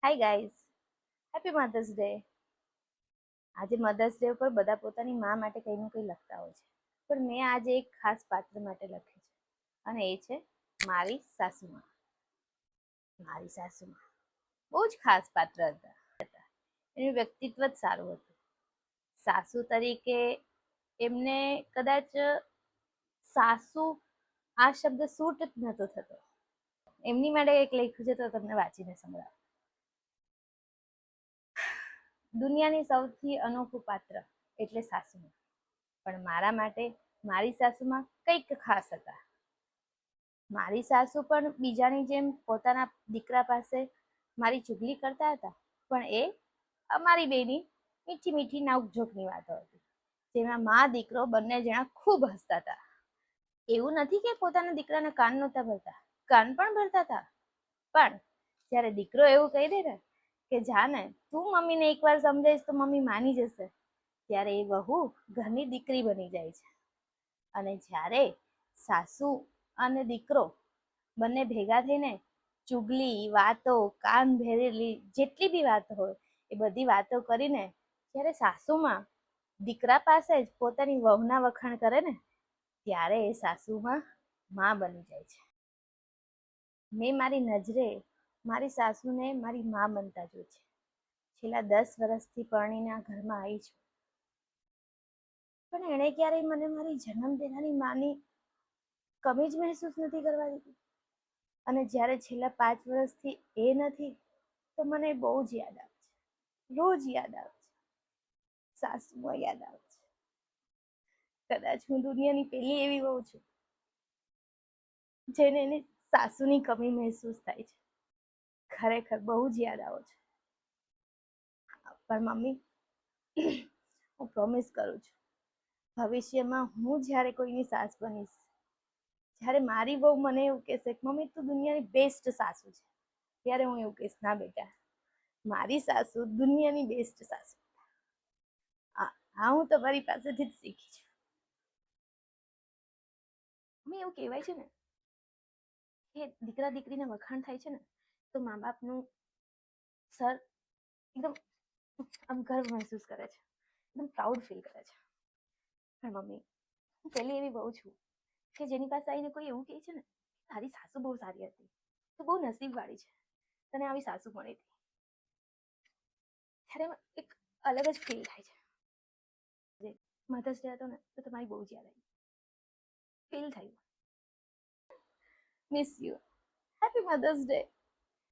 હાય guys, happy mother's day. આજે mother's day ઉપર બધા પોતાની મા માટે કંઈ ને કંઈ લખતા હોય છે, પણ મેં આજે એક ખાસ પાત્ર માટે લખ્યું છે, અને એ છે મારી સાસુમાં. મારી સાસુમાં બહુ જ ખાસ પાત્ર હતા. એનું વ્યક્તિત્વ જ સારું હતું. સાસુ તરીકે એમને કદાચ સાસુ આ શબ્દ સૂટ જ નહોતો થતો. એમની માટે એક લખ્યું છે, તો તમને વાંચીને સંભળાવો. દુનિયાની સૌથી અનોખું પાત્ર એટલે સાસુમાં, પણ મારા માટે મારી સાસુમાં કંઈક ખાસ હતા. મારી સાસુ પણ બીજાની જેમ પોતાના દીકરા પાસે મારી ચુગલી કરતા હતા, પણ એ અમારી બેની મીઠી મીઠી નોકઝોકની વાતો હતી, જેમાં મા દીકરો બંને જણા ખૂબ હસતા હતા. એવું નથી કે પોતાના દીકરાના કાન નહોતા ભરતા, કાન પણ ભરતા હતા, પણ જ્યારે દીકરો એવું કહી દે ને કે જા ને તું મમ્મીને એકવાર સમજાઈશ તો મમ્મી માની જશે, ત્યારે એ વહુ ઘરની દીકરી બની જાય છે. અને જ્યારે સાસુ અને દીકરો બંને ભેગા થઈને ચુગલી વાતો, કાન ભરેલી જેટલી બી વાતો હોય એ બધી વાતો કરીને જ્યારે સાસુમાં દીકરા પાસે જ પોતાની વહુના વખાણ કરે ને, ત્યારે એ સાસુમાં માં બની જાય છે. મેં મારી નજરે મારી સાસુને મારી માં બનતા જોઈ છે. છેલ્લા 10 વર્ષથી પરણીને આ ઘરમાં આવી છું, પણ એણે ક્યારેય મને મારી જન્મ દેનારી માની કમી જ મહેસૂસ નથી કરવા દીધી. અને જ્યારે છેલ્લા 5 વર્ષથી એ નથી, તો મને બહુ જ યાદ આવે છે. રોજ યાદ આવે છે. સાસુમાં યાદ આવે છે. કદાચ હું દુનિયાની પહેલી એવી વહુ છું જેને એની સાસુની કમી મહેસૂસ થાય છે. ખરેખર બહુ જ યાદ આવે છે. પણ મમ્મી, હું પ્રોમિસ કરું છું, ભવિષ્યમાં હું જ્યારે કોઈની સાસ બનીશ, જ્યારે મારી બહુ મને એવું કહેશે કે મમ્મી તું દુનિયાની બેસ્ટ સાસુ છે, ત્યારે હું એવું કહીશ ના બેટા, મારી સાસુ દુનિયાની બેસ્ટ સાસુ. હા, હું તમારી પાસેથી જ શીખી છું. મમ્મી, એવું કહેવાય છે ને કે દીકરા દીકરીના વખાણ થાય છે ને તો મા બાપનું સર એકદમ આમ ગર્વ મહેસૂસ કરે છે, એકદમ પ્રાઉડ ફીલ કરે છે. પણ મમ્મી, હું પહેલી એવી બહુ છું કે જેની પાસે આવીને કોઈ એવું કહે છે ને તારી સાસુ બહુ સારી હતી, તું બહુ નસીબવાળી છે, તને આવી સાસુ મળી હતી, ત્યારે એક અલગ જ ફીલ થાય છે. જે મધર્સ ડે હતો ને તો તમારી બહુ જ યાદ આવી, ફીલ થયું. Miss you. Happy mother's day.